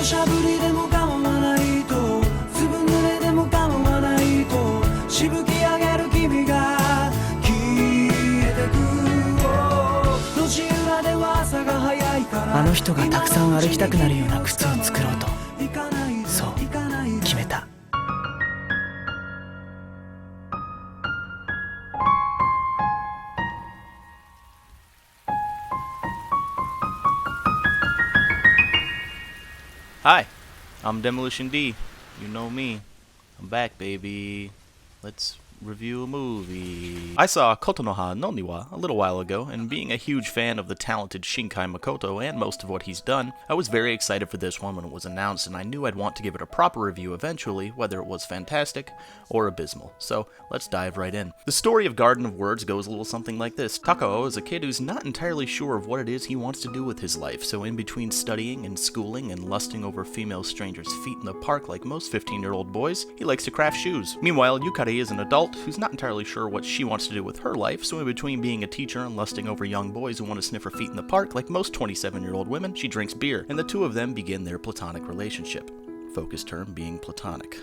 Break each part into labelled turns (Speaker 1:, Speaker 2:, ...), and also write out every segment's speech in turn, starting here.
Speaker 1: しゃぶりでも構わないとずぶ濡れでも構わないとしぶき上げる君が消えてく路地裏では朝が早いから
Speaker 2: あの人がたくさん歩きたくなるような靴を作ろうとそう決めた。
Speaker 3: Hi, I'm Demolition D. You know me. I'm back, baby. Let's review a movie. I saw Kotonoha no Niwa a little while ago, and being a huge fan of the talented Shinkai Makoto and most of what he's done, I was very excited for this one when it was announced, and I knew I'd want to give it a proper review eventually, whether it was fantastic or abysmal. So let's dive right in. The story of Garden of Words goes a little something like this. Takao is a kid who's not entirely sure of what it is he wants to do with his life, so in between studying and schooling and lusting over female strangers' feet in the park like most 15-year-old boys, he likes to craft shoes. Meanwhile, Yukari is an adult who's not entirely sure what she wants to do with her life, so in between being a teacher and lusting over young boys who want to sniff her feet in the park like most 27-year-old women, she drinks beer, and the two of them begin their platonic relationship. Focus term being platonic.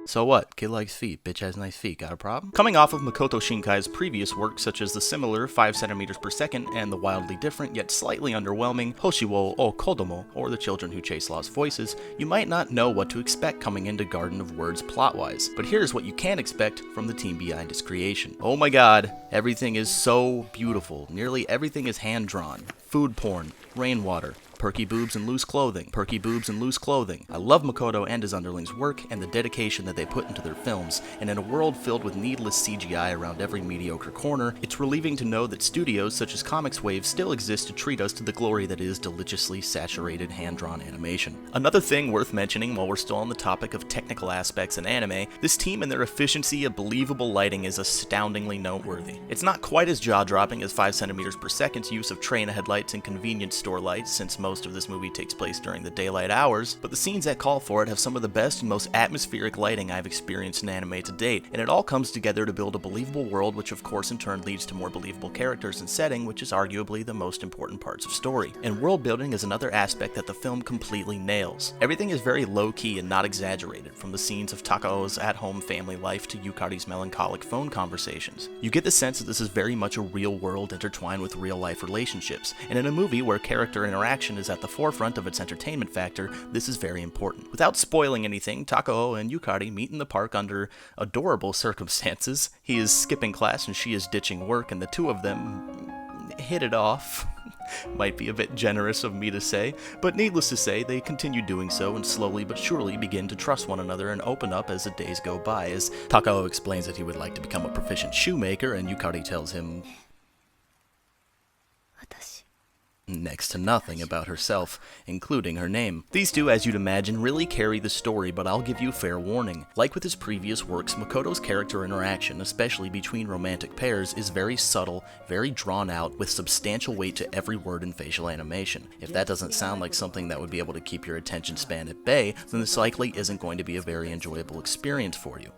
Speaker 3: So what? Kid likes feet, bitch has nice feet, got a problem? Coming off of Makoto Shinkai's previous work such as the similar 5 cm per second and the wildly different yet slightly underwhelming Hoshiwo o Kodomo, or The Children Who Chase Lost Voices, you might not know what to expect coming into Garden of Words plot-wise, but here's what you can expect from the team behind its creation. Oh my god, everything is so beautiful. Nearly everything is hand-drawn. Food porn, rainwater, perky boobs and loose clothing. Perky boobs and loose clothing. I love Makoto and his underlings' work and the dedication that they put into their films, and in a world filled with needless CGI around every mediocre corner, it's relieving to know that studios such as Comics Wave still exist to treat us to the glory that is deliciously saturated hand-drawn animation. Another thing worth mentioning while we're still on the topic of technical aspects in anime, this team and their efficiency of believable lighting is astoundingly noteworthy. It's not quite as jaw-dropping as 5 cm per second's use of train headlights and convenience store lights, since most of this movie takes place during the daylight hours, but the scenes that call for it have some of the best and most atmospheric lighting I've experienced in anime to date, and it all comes together to build a believable world, which of course in turn leads to more believable characters and setting, which is arguably the most important parts of story. And world building is another aspect that the film completely nails. Everything is very low-key and not exaggerated, from the scenes of Takao's at-home family life to Yukari's melancholic phone conversations. You get the sense that this is very much a real world intertwined with real-life relationships, and in a movie where character interaction is at the forefront of its entertainment factor, this is very important. Without spoiling anything, Takao and Yukari meet in the park under adorable circumstances. He is skipping class and she is ditching work, and the two of them hit it off. Might be a bit generous of me to say, but needless to say, they continue doing so and slowly but surely begin to trust one another and open up as the days go by, as Takao explains that he would like to become a proficient shoemaker, and Yukari tells him next to nothing about herself, including her name. These two, as you'd imagine, really carry the story, but I'll give you fair warning. Like with his previous works, Makoto's character interaction, especially between romantic pairs, is very subtle, very drawn out, with substantial weight to every word and facial animation. If that doesn't sound like something that would be able to keep your attention span at bay, then this likely isn't going to be a very enjoyable experience for you.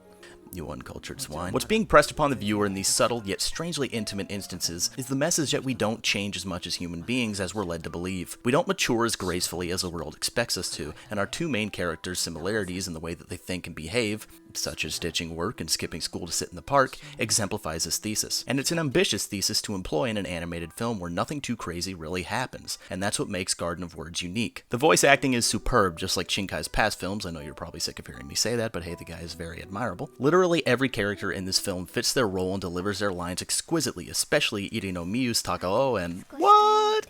Speaker 3: You uncultured swine. What's being pressed upon the viewer in these subtle yet strangely intimate instances is the message that we don't change as much as human beings as we're led to believe. We don't mature as gracefully as the world expects us to, and our two main characters' similarities in the way that they think and behave, such as ditching work and skipping school to sit in the park, exemplifies this thesis. And it's an ambitious thesis to employ in an animated film where nothing too crazy really happens, and that's what makes Garden of Words unique. The voice acting is superb, just like Shinkai's past films. I know you're probably sick of hearing me say that, but hey, the guy is very admirable. Literally every character in this film fits their role and delivers their lines exquisitely, especially Irino Miyu's Takao and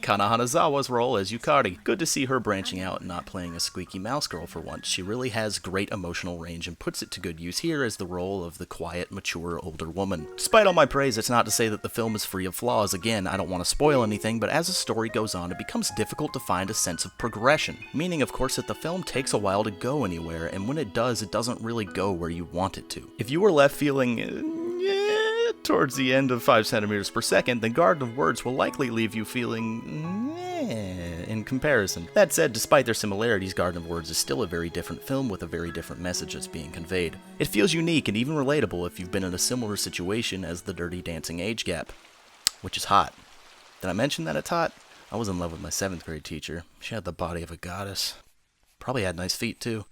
Speaker 3: Kana Hanazawa's role as Yukari. Good to see her branching out and not playing a squeaky mouse girl for once. She really has great emotional range and puts it to good use here as the role of the quiet, mature, older woman. Despite all my praise, it's not to say that the film is free of flaws. Again, I don't want to spoil anything, but as the story goes on, it becomes difficult to find a sense of progression. Meaning, of course, that the film takes a while to go anywhere, and when it does, it doesn't really go where you want it to. If you were left feeling towards the end of 5 centimeters per second, then Garden of Words will likely leave you feeling in comparison. That said, despite their similarities, Garden of Words is still a very different film with a very different message that's being conveyed. It feels unique and even relatable if you've been in a similar situation as the Dirty Dancing age gap, which is hot. Did I mention that it's hot? I was in love with my 7th grade teacher. She had the body of a goddess. Probably had nice feet, too.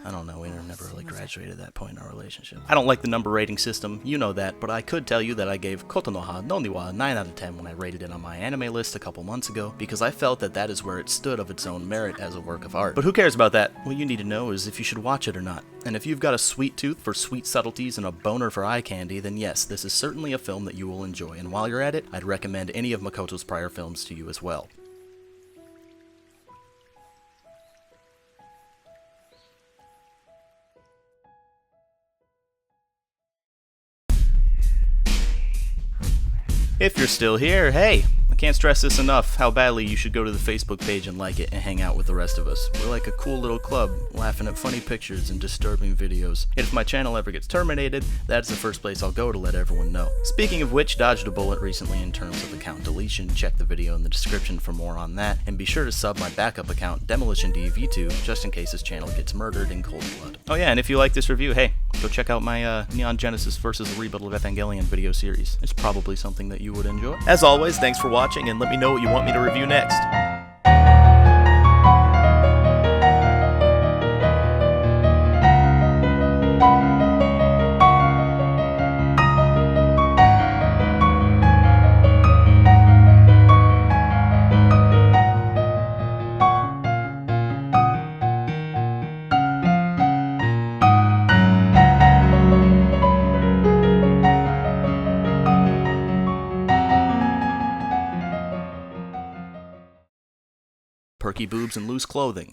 Speaker 3: I don't know, we never really graduated at that point in our relationship. I don't like the number rating system, you know that, but I could tell you that I gave Kotonoha no Niwa a 9 out of 10 when I rated it on my anime list a couple months ago, because I felt that that is where it stood of its own merit as a work of art. But who cares about that? What you need to know is if you should watch it or not. And if you've got a sweet tooth for sweet subtleties and a boner for eye candy, then yes, this is certainly a film that you will enjoy, and while you're at it, I'd recommend any of Makoto's prior films to you as well. If you're still here, hey! I can't stress this enough, how badly you should go to the Facebook page and like it and hang out with the rest of us. We're like a cool little club, laughing at funny pictures and disturbing videos. And if my channel ever gets terminated, that's the first place I'll go to let everyone know. Speaking of which, dodged a bullet recently in terms of account deletion. Check the video in the description for more on that, and be sure to sub my backup account, Demolition D V2, just in case his channel gets murdered in cold blood. Oh yeah, and if you like this review, hey, go check out my Neon Genesis vs. the Rebuttal of Evangelion video series. It's probably something that you would enjoy. As always, thanks for watching, and let me know what you want me to review next. Perky boobs and loose clothing.